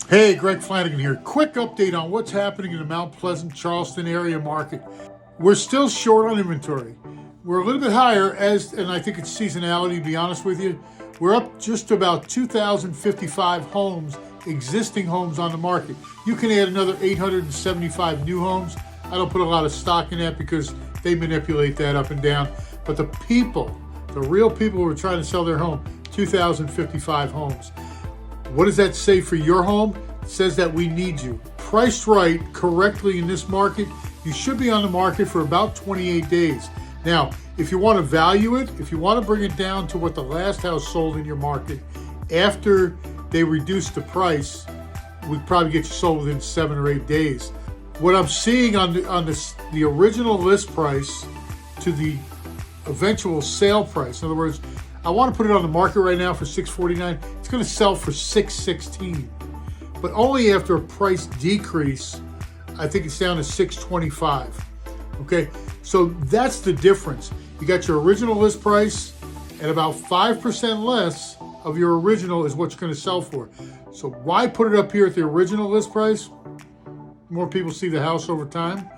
Hey, Greg Flanagan here. Quick update on what's happening in the Mount Pleasant, Charleston area market. We're still short on inventory. We're a little bit higher, and I think it's seasonality, to be honest with you. We're up just to about 2,055 homes, existing homes on the market. You can add another 875 new homes. I don't put a lot of stock in that because they manipulate that up and down. But the people, the real people who are trying to sell their home, 2,055 homes. What does that say for your home? It says that we need you. Priced right, correctly in this market, you should be on the market for about 28 days. Now, if you want to value it, if you want to bring it down to what the last house sold in your market, after they reduced the price, we'd probably get you sold within 7 or 8 days. What I'm seeing on the original list price to the eventual sale price, in other words, I want to put it on the market right now for $649. It's going to sell for $616, but only after a price decrease. I think it's down to $625. Okay, so that's the difference. You got your original list price, and about 5% less of your original is what it's going to sell for. So why put it up here at the original list price? More people see the house over time.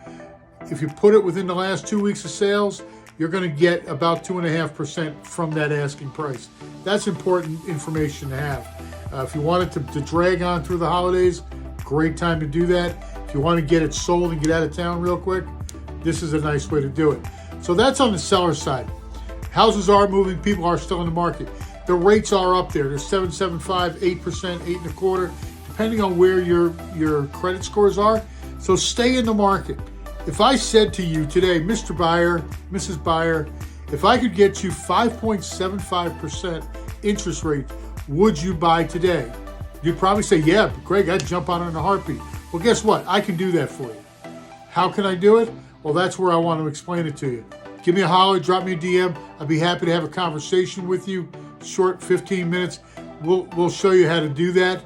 If you put it within the last 2 weeks of sales, you're going to get about 2.5% from that asking price. That's important information to have. If you want it to drag on through the holidays, great time to do that. If you want to get it sold and get out of town real quick, this is a nice way to do it. So that's on the seller side. Houses are moving, people are still in the market. The rates are up there. They're 7.75, 8%, 8.25, depending on where your credit scores are. So stay in the market. If I said to you today, Mr. Buyer, Mrs. Buyer, if I could get you 5.75% interest rate, would you buy today? You'd probably say, yeah, but Greg, I'd jump on it in a heartbeat. Well, guess what? I can do that for you. How can I do it? Well, that's where I want to explain it to you. Give me a holler, drop me a DM. I'd be happy to have a conversation with you. Short 15 minutes. We'll show you how to do that.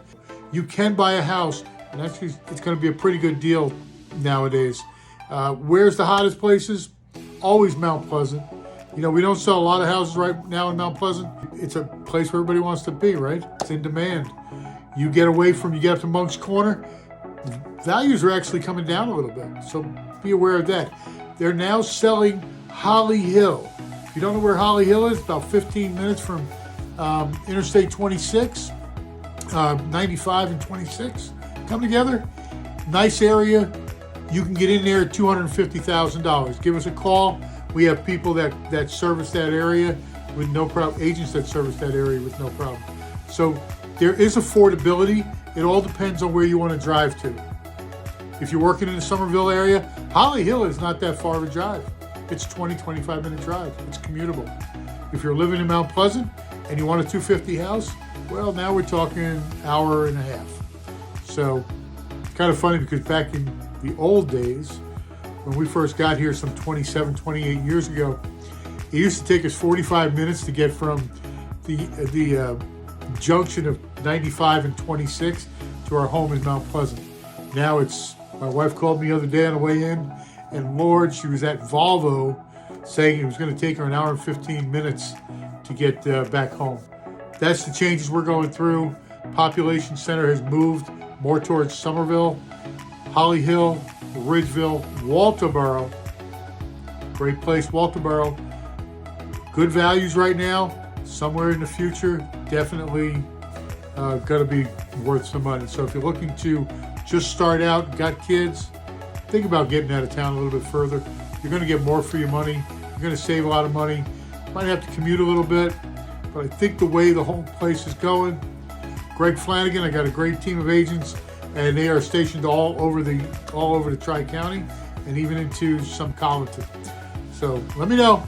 You can buy a house, and actually it's going to be a pretty good deal nowadays. Where's the hottest places? Always Mount Pleasant. You know, we don't sell a lot of houses right now in Mount Pleasant. It's a place where everybody wants to be, right? It's in demand. You get up to Monk's Corner, values are actually coming down a little bit. So be aware of that. They're now selling Holly Hill. If you don't know where Holly Hill is, about 15 minutes from Interstate 26, 95 and 26 come together. Nice area. You can get in there at $250,000. Give us a call. We have people that service that area with no problem, agents that service that area with no problem. So there is affordability. It all depends on where you want to drive to. If you're working in the Somerville area, Holly Hill is not that far of a drive. It's 25 minute drive. It's commutable. If you're living in Mount Pleasant and you want a 250 house, well, now we're talking an hour and a half. So it's kind of funny because back in the old days, when we first got here some 27, 28 years ago, it used to take us 45 minutes to get from the junction of 95 and 26 to our home in Mount Pleasant. Now my wife called me the other day on the way in, and Lord, she was at Volvo saying it was going to take her an hour and 15 minutes to get back home. That's the changes we're going through. Population center has moved more towards Somerville, Holly Hill, Ridgeville, Walterboro. Great place, Walterboro. Good values right now. Somewhere in the future, definitely going to be worth some money. So if you're looking to just start out, got kids, think about getting out of town a little bit further. You're going to get more for your money. You're going to save a lot of money. Might have to commute a little bit, but I think the way the whole place is going, Greg Flanagan, I got a great team of agents, and they are stationed all over the Tri-County and even into some Colleton. So let me know.